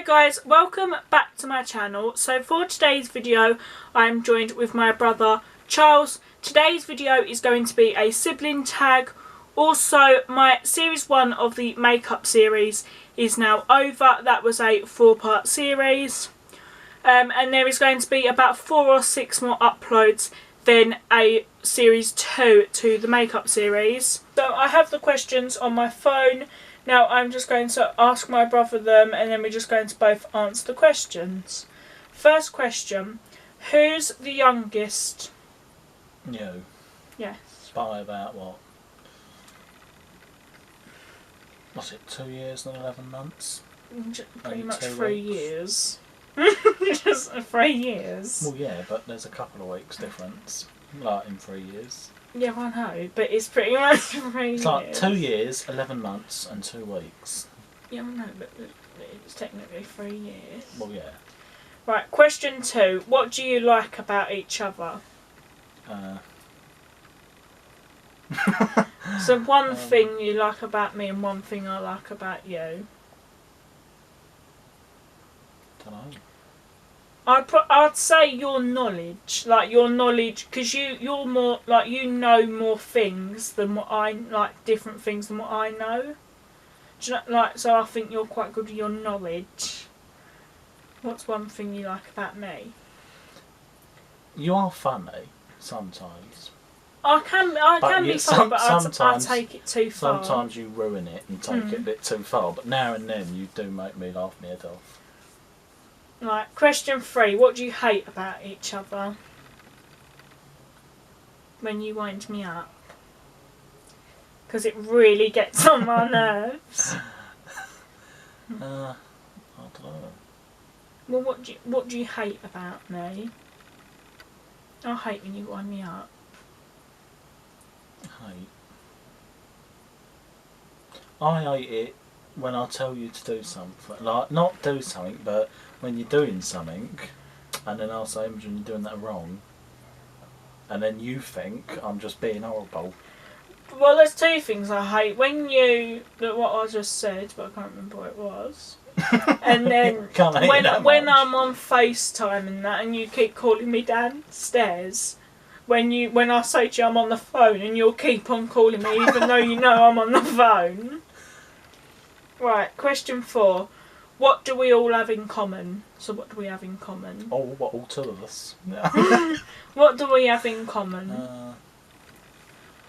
Hi guys, welcome back to my channel. So for today's video I'm joined with my brother Charles. Today's video is going to be a sibling tag. Also my series 1 of the makeup series is now over. That was a 4-part series and there is going to be about 4 or 6 more uploads then a series 2 to the makeup series. So I have the questions on my phone. Now I'm just going to ask my brother them and then we're just going to both answer the questions. First question, who's the youngest? You. Yes. By about what? Was it 2 years and 11 months? Pretty much 2 3 weeks? years. Just 3 years. Well yeah, but there's a couple of weeks difference. Like in 3 years. Yeah, I know, but it's pretty much 3 years. It's like 2 years, 11 months and 2 weeks. Yeah, I know, but it's technically 3 years. Well yeah. Right, question 2. What do you like about each other? So one thing you like about me and one thing I like about you. Don't know. I'd say your knowledge, because you're more like you know more things than what I like, different things than what I know. Do you know, like, so I think you're quite good with your knowledge. What's one thing you like about me? You are funny sometimes. I can be funny, but I take it too far. Sometimes you ruin it and take it a bit too far, but now and then you do make me laugh my head off. Right, question 3. What do you hate about each other? When you wind me up. Because it really gets on my nerves. I don't know. Well, what do you hate about me? I hate when you wind me up. I hate it when I tell you to do something. Like, not do something, but when you're doing something, and then I'll say, Imogen, you're doing that wrong. And then you think I'm just being horrible. Well, there's 2 things I hate. When what I just said, but I can't remember what it was. And then when I'm on FaceTime and that, and you keep calling me downstairs. When I say to you I'm on the phone and you'll keep on calling me even though you know I'm on the phone. Right, question 4. What do we all have in common? So what do we have in common? Oh, what, all 2 of us? What do we have in common?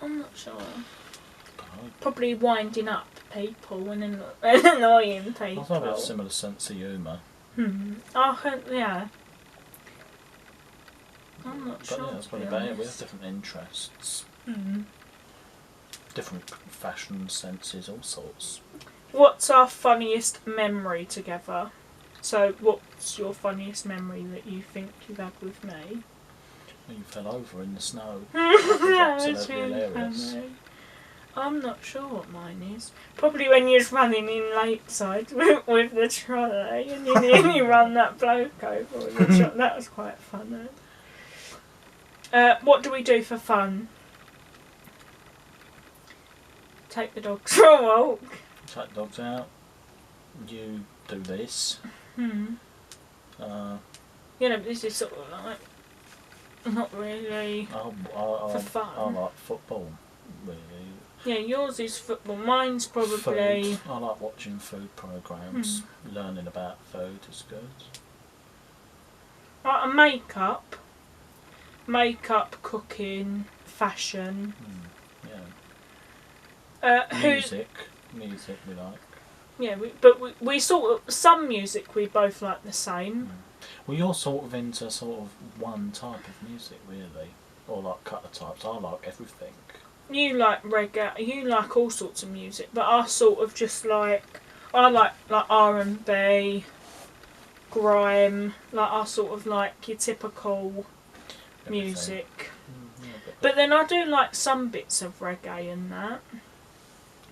I'm not sure. Probably winding up people and annoying people. I thought we have a similar sense of humour. Yeah. I'm not sure. But yeah, that's probably about it. We have different interests. Different fashion senses, all sorts. What's our funniest memory together? So what's your funniest memory that you think you've had with me? When you fell over in the snow. That was was really hilarious. funny. I'm not sure what mine is. Probably when you're running in Lakeside with the trolley and you nearly run that bloke over with the trolley. That was quite funny. What do we do for fun? Take the dogs for a walk. Take the dogs out. You do this. This is sort of like not really for fun. I like football, really. Yeah, yours is football. Mine's probably... Food. I like watching food programmes. Learning about food is good. Right, and makeup. Makeup, cooking, fashion. Yeah. Music we like. Yeah, we sort of... Some music we both like the same. Well, you're sort of into sort of one type of music, really. Or like a couple of types. I like everything. You like reggae, you like all sorts of music, but I sort of just like... I like R&B, grime, I sort of like your typical music. But then I do like some bits of reggae and that.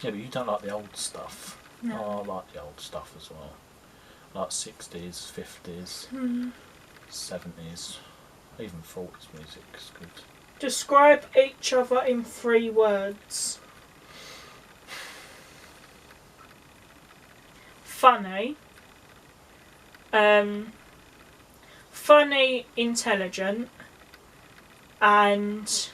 Yeah, but you don't like the old stuff. No. Oh, I like the old stuff as well. Like 60s, 50s, 70s, even 40s music is good. Describe each other in 3 words. Funny, funny, intelligent, and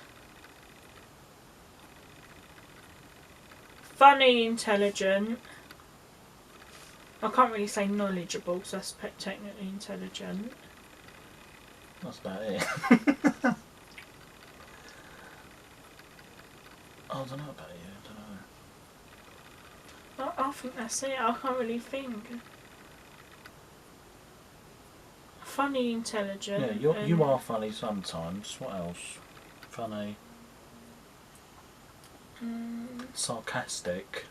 I can't really say knowledgeable because that's technically intelligent. That's about it. I don't know about you, I don't know. I think that's it. I can't really think. Funny, intelligent. Yeah, you are funny sometimes. What else? Funny. Sarcastic.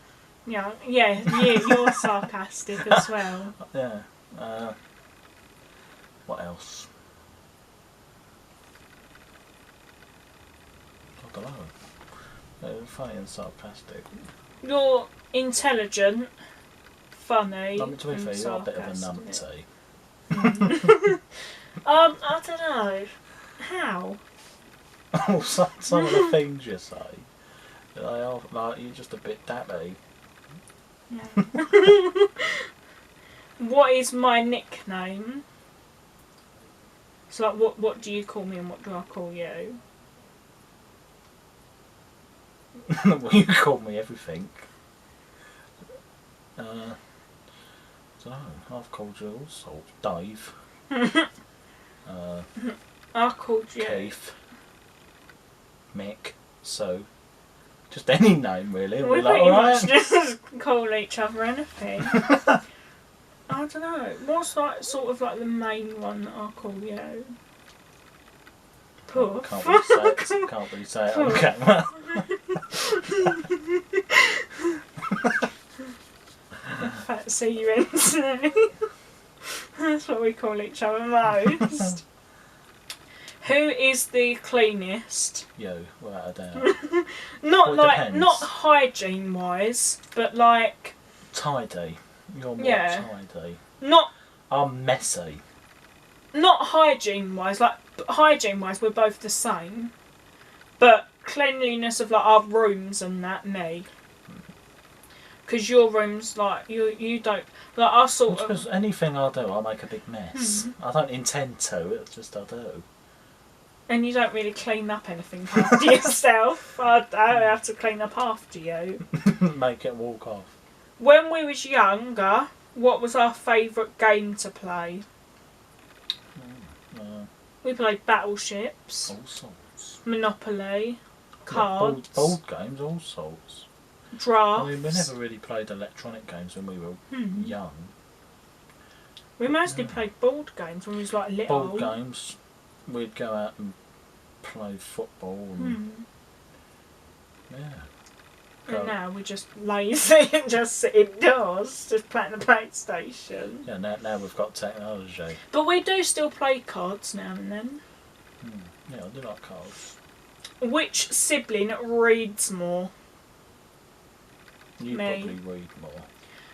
Yeah, you're sarcastic as well. Yeah. What else? I don't know. Funny and sarcastic. You're intelligent, funny, To be fair, you're a bit of a sarcastic. numpty. I don't know. How? Oh, some of the things you say, they are like you're just a bit dappy. Yeah. What is my nickname? So like, what do you call me and what do I call you? Well, you call me everything. I don't know. I've called you all sorts. Dave. I called you. Keith. Mick. So. Just any name really. We like, pretty alright. much just call each other anything. I don't know. What's like sort of like the main one that I call you? Poof. Can't really say it on camera. Fancy you into. That's what we call each other most. Who is the cleanest? You, without a doubt. Not Well, it like depends. not hygiene wise, but like Tidy. You're more tidy. not I'm messy. not hygiene wise. Like hygiene wise, we're both the same, but cleanliness of like our rooms and that me. Because your rooms, like you don't like I sort of. Because anything I do, I make a big mess. I don't intend to. It's just I do. And you don't really clean up anything after yourself. I have to clean up after you. Make it walk off. When we was younger, what was our favourite game to play? We played Battleships, All sorts. Monopoly, cards, Board games, all sorts. drafts. I mean, we never really played electronic games when we were young. We mostly played board games when we was like little. Board games, we'd go out and play football. And, yeah. And now we're just lazy and just sit indoors, just playing the PlayStation. Yeah, now we've got technology. But we do still play cards now and then. Yeah, I do like cards. Which sibling reads more? You Me. probably read more.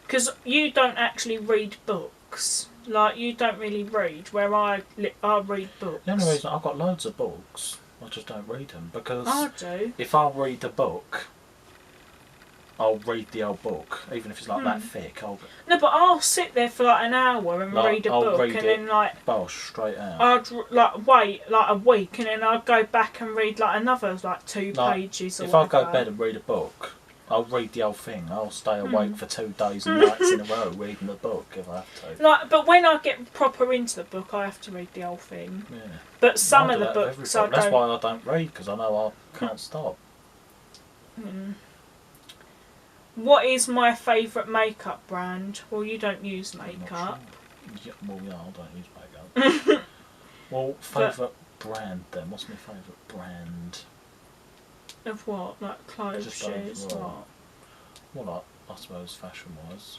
Because you don't actually read books. Like, you don't really read, where I read books. The only reason I've got loads of books, I just don't read them because I do. if I read a book, I'll read the old book, even if it's like that thick. No, but I'll sit there for like an hour and read a book, and then like bosh straight out. I'd like wait like a week, and then I'd go back and read like another like 2 pages or if whatever. I go to bed and read a book, I'll read the whole thing. I'll stay awake for 2 days and nights in a row reading the book if I have to. Like, but when I get proper into the book, I have to read the whole thing. Yeah. But some I of do the that with every books book. I don't. That's why I don't read, because I know I can't stop. What is my favourite makeup brand? Well, you don't use I'm not makeup. sure. Yeah, well, yeah, I don't use makeup. Well, favourite brand then? What's my favourite brand? Of what? Like clothes, Just shoes, overall. what? Well, I suppose fashion-wise.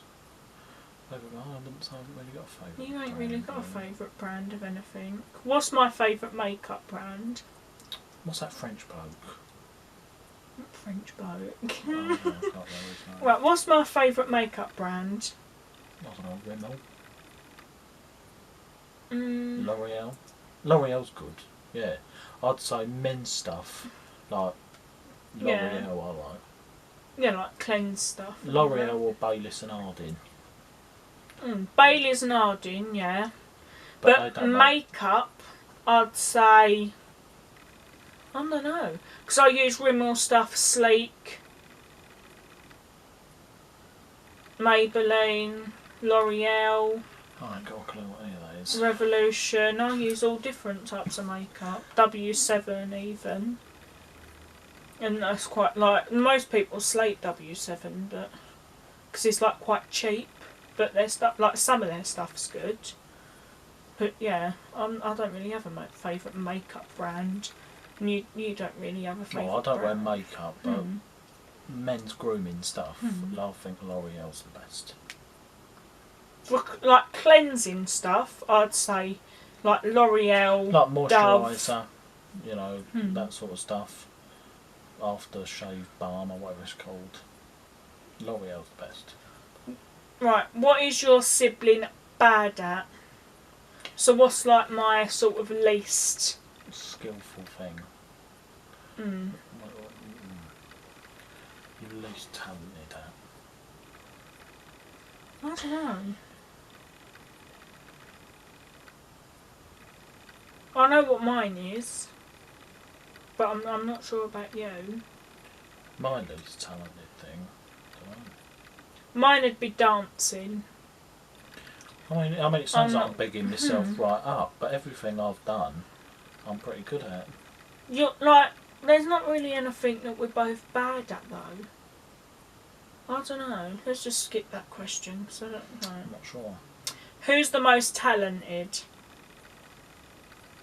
I wouldn't say I haven't really got a favourite. You ain't brand, really got a favourite brand of anything. What's my favourite makeup brand? What's that French bloke? French bloke. I can't remember his name. Right, what's my favourite makeup brand? I don't know, Rimmel. Mm, L'Oreal. L'Oreal's good, yeah. I'd say men's stuff, like L'Oreal Yeah. I like. yeah, like cleanse stuff. L'Oreal or Bayliss and Harding. Baileys and Ardeen, yeah. But But they don't makeup, I'd say, I don't know. Because I use Rimmel stuff, Sleek, Maybelline, L'Oreal, I ain't got a clue what any of that is. Revolution. I use all different types of makeup. W7 even. And that's quite like, most people slate W7, but because it's like quite cheap. But their stuff, like some of their stuff's good. But yeah, I don't really have a favourite makeup brand. And you don't really have a favourite Well, I don't brand. wear makeup, but men's grooming stuff, I think L'Oreal's the best. For, like cleansing stuff, I'd say like L'Oreal, Like moisturiser, Dove. you know, that sort of stuff. After shave balm or whatever it's called. L'Oreal's the best. Right, what is your sibling bad at? So what's like my sort of least Skillful thing. You're least talented at. I don't know. I know what mine is, but I'm not sure about you. My least talented thing. Don't know. Mine would be dancing. I mean, it sounds like I'm bigging myself right up, but everything I've done, I'm pretty good at. You're like, there's not really anything that we're both bad at though. I don't know. Let's just skip that question because I don't know. I'm not sure. Who's the most talented?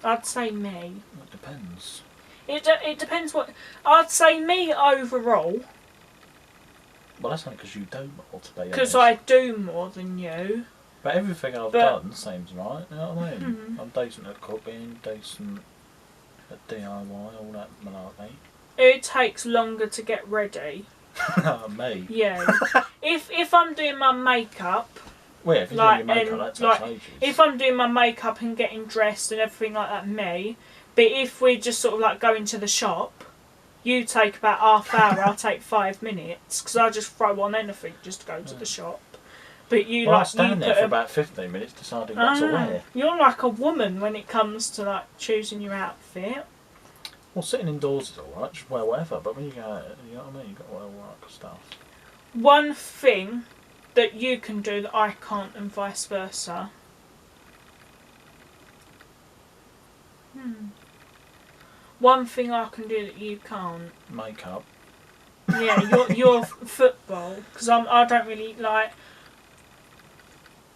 I'd say me. It depends. It depends what. I'd say me overall. Well, that's only because you do more, to be honest. Because I do more than you. But everything I've done seems right, you know what I mean? I'm decent at cooking, decent at DIY, all that malarkey. Who takes longer to get ready? Me. Yeah. if I'm doing my makeup, Well, yeah, if you're like, doing your makeup, that like, takes ages. if I'm doing my makeup and getting dressed and everything like that, me. But if we're just sort of like going to the shop, you take about half hour, I'll take 5 minutes because I just throw on anything just to go to the shop. But you well, like I stand there for about 15 minutes deciding what to wear. You're like a woman when it comes to like choosing your outfit. Well, sitting indoors is alright, just wear whatever, but when you go out, you know what I mean, you've got to wear all that stuff. One thing that you can do that I can't and vice versa. One thing I can do that you can't. Makeup. Yeah, you're football because I don't really like.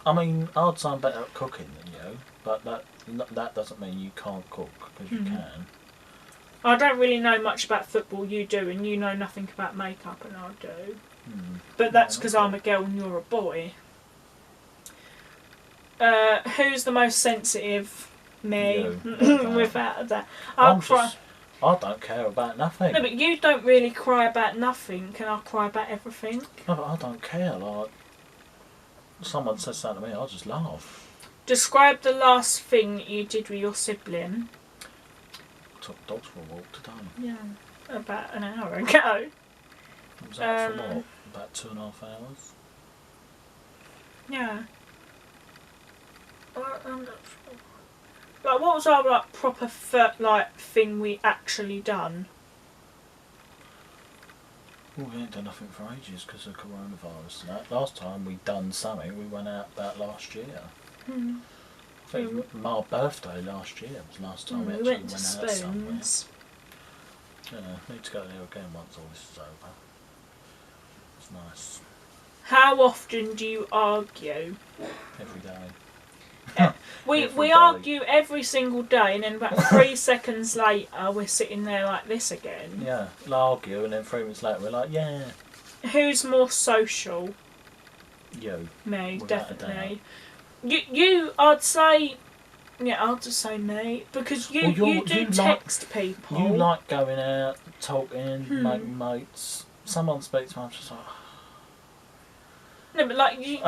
I mean, I'd say I'm better at cooking than you, but that doesn't mean you can't cook, because you can. I don't really know much about football. You do, and you know nothing about makeup, and I do. But that's because I'm a girl and you're a boy. Who's the most sensitive? Me. You. Without a doubt. I don't care about nothing. No, but you don't really cry about nothing. Can I cry about everything? No, but I don't care. Like, someone says something to me, I'll just laugh. Describe the last thing you did with your sibling. Took dogs for a walk today. Yeah, about an hour ago. I was out for what? About 2.5 hours. Yeah. I'm not sure. Like, what was our like proper thing we actually done? Well, we ain't done nothing for ages because of coronavirus and that. Last time we done something, we went out about last year. I think it was my birthday last year was the last time we actually went to out Spoons. somewhere. Yeah, need to go there again once all this is over. It's nice. How often do you argue? Every day. We argue every single day, and then about 3 seconds later, we're sitting there like this again. Yeah, we'll argue, and then 3 minutes later, we're like, yeah. Who's more social? You. Me, Without a definitely. You, I'd say. Yeah, I'll just say me because you do text people. You like going out, talking, making mates. Someone speaks to me, I'm just like. No, but like you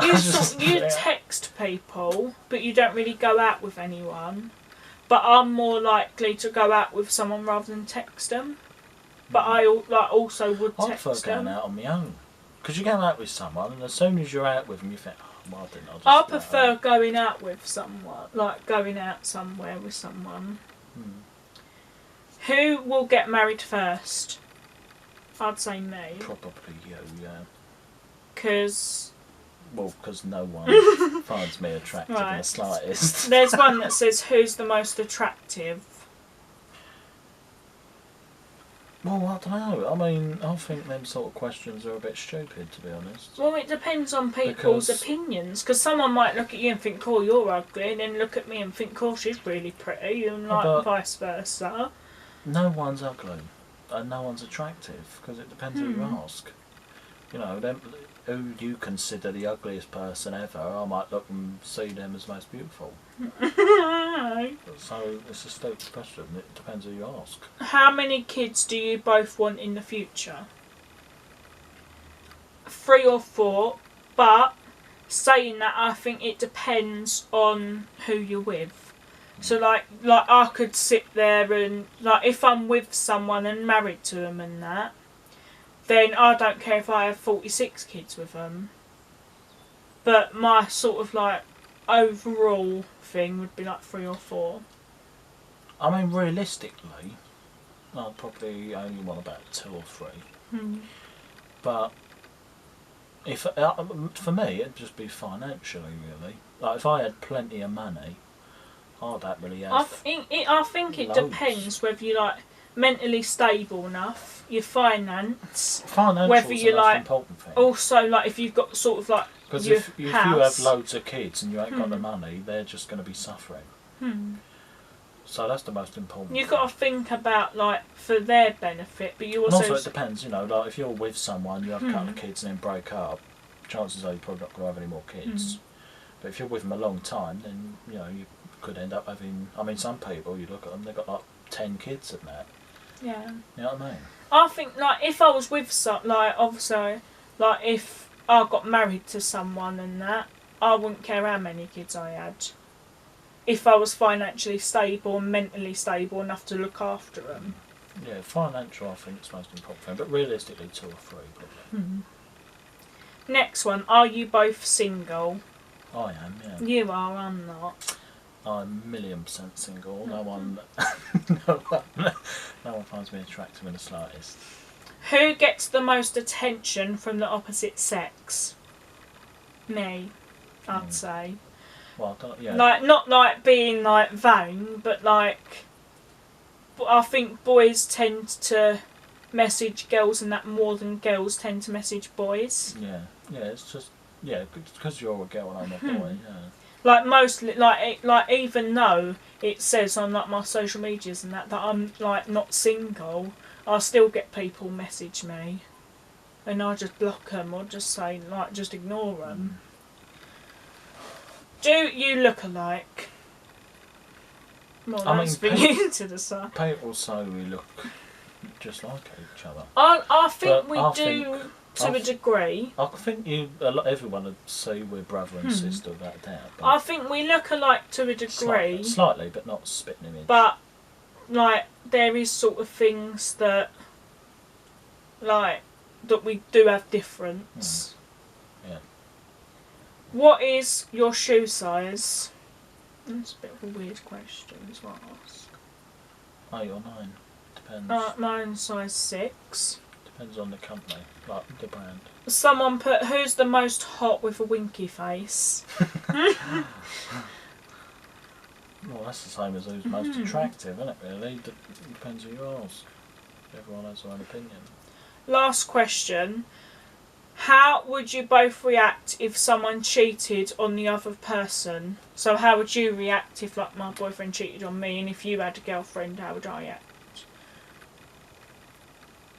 text people, but you don't really go out with anyone. But I'm more likely to go out with someone rather than text them. But I also would text them. I prefer going out on my own, because you go out with someone, and as soon as you're out with them, you think, oh, Well, I didn't. I prefer going out with someone, like going out somewhere with someone. Who will get married first? I'd say me. Probably you, yeah. Because no one finds me attractive in the slightest. There's one that says, who's the most attractive? Well, I don't know. I mean, I think them sort of questions are a bit stupid, to be honest. Well, it depends on people's opinions. Because someone might look at you and think, oh, you're ugly, and then look at me and think, oh, she's really pretty, and like vice versa. No one's ugly, and no one's attractive, because it depends who you ask. You know, who you consider the ugliest person ever, I might look and see them as most beautiful. So it's a stupid question. It depends who you ask. How many kids do you both want in the future? 3 or 4, but saying that, I think it depends on who you're with. So like I could sit there and like if I'm with someone and married to them and that, then I don't care if I have 46 kids with them. But my sort of like overall thing would be like 3 or 4. I mean, realistically, I'd probably only want about 2 or 3. But if for me, it'd just be financially, really. Like if I had plenty of money, I don't really have. I think it depends whether you like mentally stable enough, your finance, whether you like important thing. Also like if you've got sort of like because if you have loads of kids and you ain't got the money, they're just going to be suffering. So that's the most important. You've got to think about like for their benefit, but you also. And also it depends, you know. Like if you're with someone, you have a couple of kids and then break up, chances are you're probably not going to have any more kids. But if you're with them a long time, then you know you could end up having. I mean, some people you look at them, they've got like 10 kids and that. Yeah. You know what I mean? I think like if I was with like obviously like if I got married to someone and that, I wouldn't care how many kids I had. If I was financially stable and mentally stable enough to look after them. Yeah, financial I think is the most important thing, but realistically 2 or 3 probably. Next one, are you both single? I am, yeah. You are, I'm not. I'm 1,000,000% single. No one finds me attractive in the slightest. Who gets the most attention from the opposite sex? Me, I'd say. Well, yeah. Like not like being like vain, but like I think boys tend to message girls and that more than girls tend to message boys. Yeah, it's just because you're a girl and I'm a boy. Yeah. Like mostly, like even though it says on like my social medias and that I'm like not single, I still get people message me, and I just block them or just say like just ignore them. Do you look alike? Well, that's for you to decide. People say we look just like each other. I think we do to a degree. I think everyone would say we're brother and sister without a doubt. I think we look alike to a degree. Slightly, but not spitting image. But like there is sort of things that we do have difference. Yeah. What is your shoe size? That's a bit of a weird question as well to ask. 8 or 9, depends. Mine's size 6. Depends on the company, like the brand. Someone put, who's the most hot with a winky face? Well, that's the same as who's most attractive, isn't it, really? It depends who you ask. Everyone has their own opinion. Last question. How would you both react if someone cheated on the other person? So how would you react if like my boyfriend cheated on me, and if you had a girlfriend, how would I react?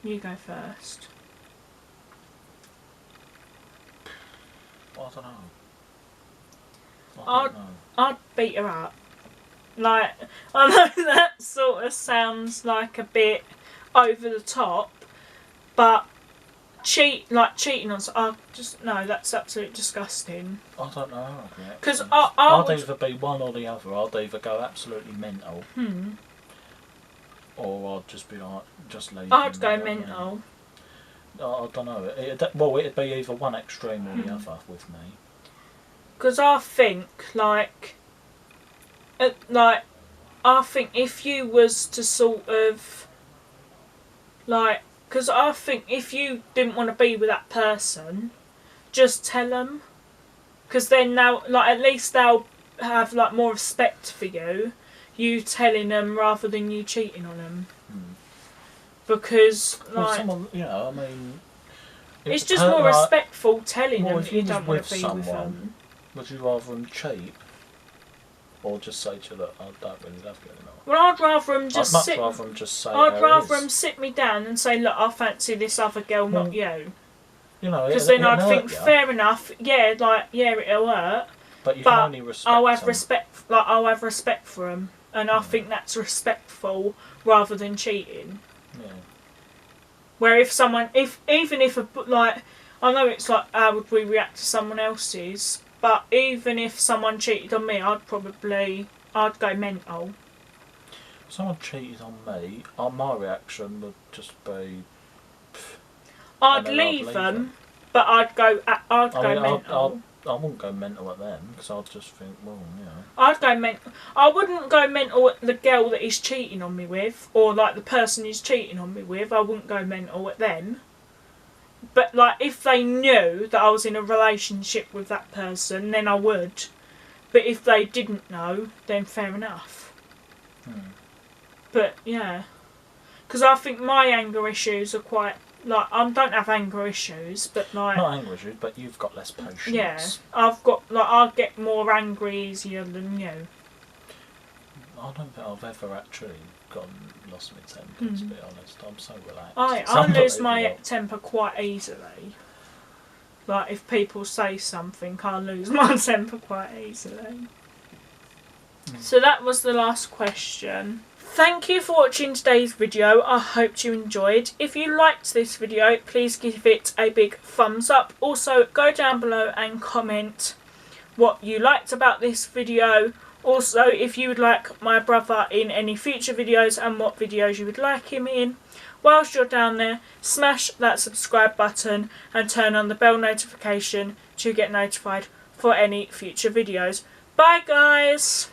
You go first. Well, I don't know. I'd beat her up. Like, I know that sort of sounds like a bit over the top, but cheating on no, that's absolutely disgusting. I don't know how I'd react. Because I'd either be one or the other. I'd either go absolutely mental, or I'd just be like, just leave. I'd go mental. I don't know. It'd be either one extreme or the other with me. because I think I think if you was to sort of because I think if you didn't want to be with that person, just tell them, because then now at least they'll have more respect for you telling them rather than you cheating on them. Because someone, I mean, it's just more respectful telling them if you don't want to be someone, with them. Would you rather them cheat, or just say to you, look, I don't really love you anymore? Well, I'd rather them just I'd much rather them just say. I'd rather them sit me down and say, look, I fancy this other girl, not you. Because then I'd think, fair enough, yeah, it'll hurt. But you can only respect I'll have them. respect. I'll have respect for them, and I think that's respectful rather than cheating. Yeah. Where if someone, even if I know it's how would we react to someone else's, but even if someone cheated on me, I'd go mental. If someone cheated on me, my reaction would just be. I'd leave them, but I'd go mental. I wouldn't go mental at them, because I'd just think, well, I'd go mental. I wouldn't go mental at the girl that he's cheating on me with, or the person he's cheating on me with. I wouldn't go mental at them. But if they knew that I was in a relationship with that person, then I would. But if they didn't know, then fair enough. But yeah, because I think my anger issues are quite. I don't have anger issues, but not anger issues, but you've got less patience. Yeah, I've got I get more angry easier than you. I don't think I've ever actually lost my temper. To be honest, I'm so relaxed. I lose my temper quite easily. If people say something, I lose my temper quite easily. So that was the last question. Thank you for watching today's video. I hope you enjoyed. If you liked this video, please give it a big thumbs up. Also, go down below and comment what you liked about this video. Also, if you would like my brother in any future videos and what videos you would like him in. Whilst you're down there, smash that subscribe button and turn on the bell notification to get notified for any future videos. Bye guys!